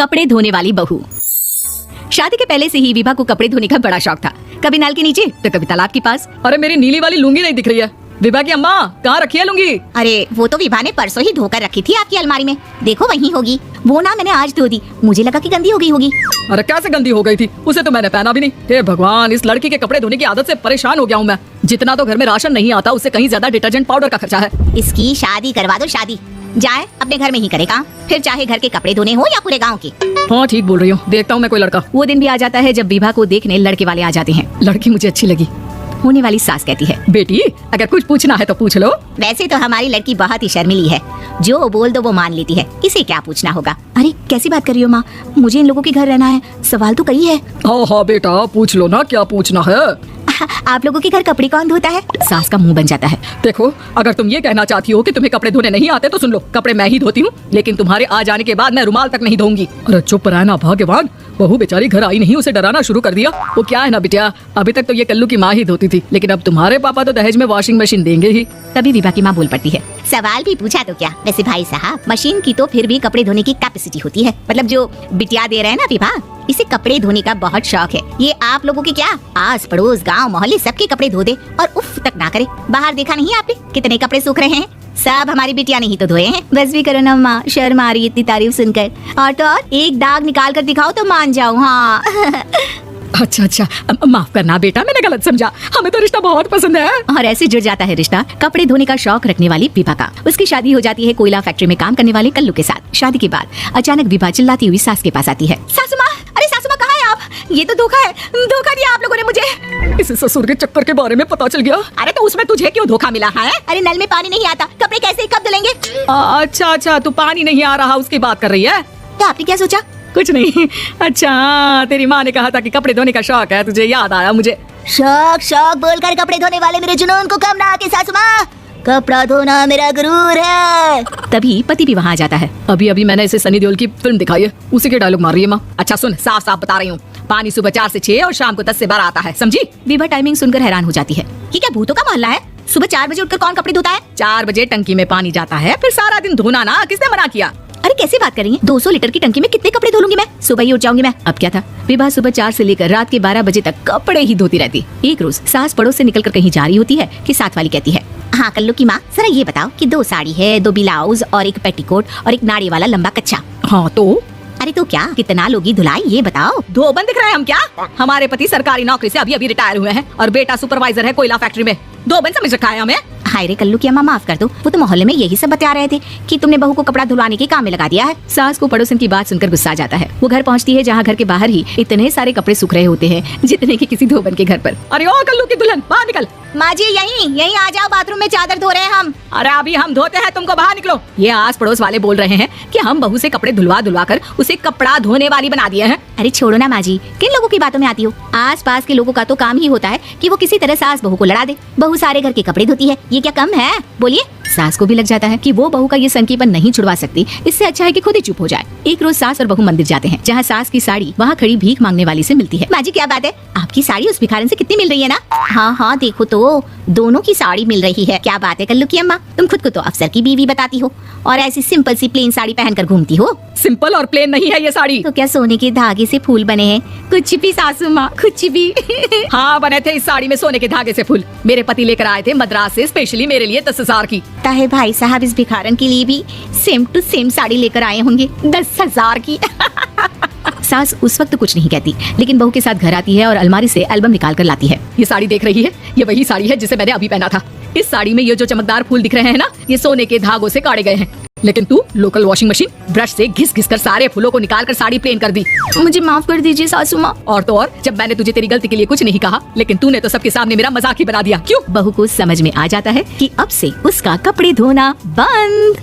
कपड़े धोने वाली बहू। शादी के पहले से ही विभा को कपड़े धोने का बड़ा शौक था, कभी नल के नीचे तो कभी तालाब के पास। अरे मेरी नीली वाली लुंगी नहीं दिख रही है। विभा की अम्मा कहाँ रखी है लुंगी? अरे वो तो विभा ने परसों ही धोकर रखी थी आपकी अलमारी में, देखो वहीं होगी। वो ना मैंने आज धो दी, मुझे लगा कि गंदी हो गई होगी। अरे कैसे गंदी हो गई थी, उसे तो मैंने पहना भी नहीं। हे भगवान, इस लड़की के कपड़े धोने की आदत से परेशान हो गया हूँ मैं। जितना तो घर में राशन नहीं आता उससे कहीं ज्यादा डिटर्जेंट पाउडर का खर्चा है। इसकी शादी करवा दो, शादी जाए अपने घर में ही करे काम, फिर चाहे घर के कपड़े धोने हो या पूरे गांव के। हाँ ठीक बोल रही हूँ, देखता हूँ मैं कोई लड़का। वो दिन भी आ जाता है जब विभा को देखने लड़के वाले आ जाते हैं। लड़की मुझे अच्छी लगी। होने वाली सास कहती है, बेटी अगर कुछ पूछना है तो पूछ लो। वैसे तो हमारी लड़की बहुत ही शर्मीली है, जो बोल दो वो मान लेती है, इसे क्या पूछना होगा। अरे कैसी बात कर रही हो माँ, मुझे इन लोगों के घर रहना है, सवाल तो कई है। हाँ हाँ बेटा पूछ लो ना, क्या पूछना है। आप लोगों के घर कपड़े कौन धोता है? सास का मुंह बन जाता है। देखो अगर तुम ये कहना चाहती हो कि तुम्हें कपड़े धोने नहीं आते तो सुन लो, कपड़े मैं ही धोती हूँ, लेकिन तुम्हारे आ जाने के बाद मैं रुमाल तक नहीं धोऊंगी। अरे चुप रहना भगवान, बहू बेचारी घर आई नहीं, उसे डराना शुरू कर दिया। वो क्या है ना बिटिया, अभी तक तो ये कल्लू की माँ ही धोती थी, लेकिन अब तुम्हारे पापा तो दहेज में वॉशिंग मशीन देंगे ही। तभी विभा की माँ बोल पड़ती है, सवाल भी पूछा तो क्या। वैसे भाई साहब, मशीन की तो फिर भी कपड़े धोने की कैपेसिटी होती है, मतलब जो बिटिया दे रहे हैं ना विभा, इसे कपड़े धोने का बहुत शौक है। ये आप लोगों के क्या आस पड़ोस गांव मोहल्ले सबके कपड़े धो दे और उफ तक ना करे। बाहर देखा नहीं आपने कितने कपड़े सूख रहे हैं, सब हमारी बिटिया ने ही तो धोए हैं। बस भी करो ना माँ, शर्म आ रही है इतनी तारीफ सुनकर। और तो और एक दाग निकाल कर दिखाओ तो मान जाऊँ। हाँ अच्छा माफ करना बेटा, मैंने गलत समझा, हमें तो रिश्ता बहुत पसंद है। और ऐसे जुड़ जाता है रिश्ता कपड़े धोने का शौक रखने वाली विभा का। उसकी शादी हो जाती है कोयला फैक्ट्री में काम करने वाले कल्लू के साथ। शादी के बाद अचानक विभा चिल्लाती हुई सास के पास आती है, सासू माँ, अरे सासू माँ कहाँ है आप? ये तो धोखा है, धोखा दिया आप लोगों ने मुझे। इस ससुर के चक्कर के बारे में पता चल गया। अरे तो उसमें तुझे क्यों धोखा मिला है? अरे नल में पानी नहीं आता, कपड़े कैसे कब धुलेंगे? अच्छा तू पानी नहीं आ रहा उसकी बात कर रही है। तो आपने क्या सोचा? कुछ नहीं। अच्छा तेरी माँ ने कहा था कि कपड़े धोने का शौक है, तुझे याद आया मुझे। शौक शौक बोलकर कपड़े धोने वाले मेरे जुनून को कम ना आके सासू माँ, कपड़ा धोना मेरा गुरूर है। तभी पति भी वहाँ आ जाता है। अभी मैंने इसे सनी देओल की फिल्म दिखाई है, उसी के डायलॉग मार रही है माँ। अच्छा सुन, साफ साफ बता रही हूँ, पानी सुबह 4 से 6 और शाम को 10 से 12 आता है, समझी? विभा टाइमिंग सुनकर हैरान हो जाती है। ये क्या भूतों का मोहल्ला है? सुबह 4 बजे उठकर कौन कपड़े धोता है? 4 बजे टंकी में पानी जाता है, फिर सारा दिन धोना ना, किसने मना किया? अरे कैसी बात कर रही हैं? 200 लीटर की टंकी में कितने कपड़े धो लूंगी मैं, सुबह ही उठ जाऊंगी मैं। अब क्या था, विभा सुबह 4 से लेकर रात के 12 बजे तक कपड़े ही धोती रहती। एक रोज सास पड़ोस से निकलकर कहीं जा रही होती है कि साथ वाली कहती है, हाँ कल्लू की माँ, जरा ये बताओ कि 2 साड़ी है, 2 ब्लाउज और एक पेटीकोट और एक नाड़ी वाला लंबा कच्चा। हाँ तो अरे तो क्या कितना लोगी धुलाई, ये बताओ। धोबन दिख रहे हैं हम क्या? हमारे पति सरकारी नौकरी से अभी रिटायर हुए हैं और बेटा सुपरवाइजर है कोयला फैक्ट्री में। धोबन समझ रखा है हमें? हाय रे कल्लू की अम्मा, माफ कर दो, वो तो मोहल्ले में यही सब बता रहे थे कि तुमने बहू को कपड़ा धुलवाने के काम में लगा दिया है। सास को पड़ोसन की बात सुनकर गुस्सा आ जाता है। वो घर पहुंचती है जहाँ घर के बाहर ही इतने सारे कपड़े सूख रहे होते हैं जितने कि किसी धोबन के घर पर। अरे ओ कल्लू की दुल्हन, बाहर निकल। माँ जी यहीं आ जाओ, बाथरूम में चादर धो रहे हैं हम। अरे अभी हम धोते हैं, तुमको बाहर निकलो। ये आस पड़ोस वाले बोल रहे हैं कि हम बहू से कपड़े धुलवा कर उसे कपड़ा धोने वाली बना दिए हैं। अरे छोड़ो ना माँ जी, किन लोगों की बातों में आती हो? आस पास के लोगों का तो काम ही होता है कि वो किसी तरह सास बहू को लड़ा दे। बहू सारे घर के कपड़े धोती है, ये क्या कम है? बोलिए। सास को भी लग जाता है कि वो बहू का ये संकीपन नहीं छुड़वा सकती, इससे अच्छा है कि खुद ही चुप हो जाए। एक रोज सास और बहू मंदिर जाते हैं, जहाँ सास की साड़ी वहाँ खड़ी भीख मांगने वाली से मिलती है। माँ जी क्या बात है, आपकी साड़ी उस भिखारन से कितनी मिल रही है ना? हाँ देखो तो दोनों की साड़ी मिल रही है। क्या बात है कल्लू की अम्मा, तुम खुद को तो अफसर की बीवी बताती हो और ऐसी सिंपल सी प्लेन साड़ी पहनकर घूमती हो। सिंपल और प्लेन नहीं है ये साड़ी। तो क्या सोने के धागे से फूल बने हैं? कुछ भी सासू माँ, कुछ भी। हाँ बने थे इस साड़ी में सोने के धागे से फूल। मेरे पति लेकर आए थे मद्रास से स्पेशली मेरे लिए 10,000 की। ताहे भाई साहब इस भिखारन के लिए भी सेम टू सेम साड़ी लेकर आए होंगे 10,000 की। सास उस वक्त कुछ नहीं कहती, लेकिन बहू के साथ घर आती है और अलमारी से एल्बम निकाल कर लाती है। ये साड़ी देख रही है, ये वही साड़ी है जिसे मैंने अभी पहना था। इस साड़ी में ये जो चमकदार फूल दिख रहे हैं ना, ये सोने के धागों से काटे गए हैं। लेकिन तू लोकल वॉशिंग मशीन ब्रश से घिस घिस कर सारे फूलों को निकाल कर साड़ी प्लेन कर दी। मुझे माफ कर दीजिए सासू माँ। और तो और, जब मैंने तुझे तेरी गलती के लिए कुछ नहीं कहा, लेकिन तूने तो सबके सामने मेरा मजाक ही बना दिया। क्यों? बहू को समझ में आ जाता है कि अब से उसका कपड़े धोना बंद।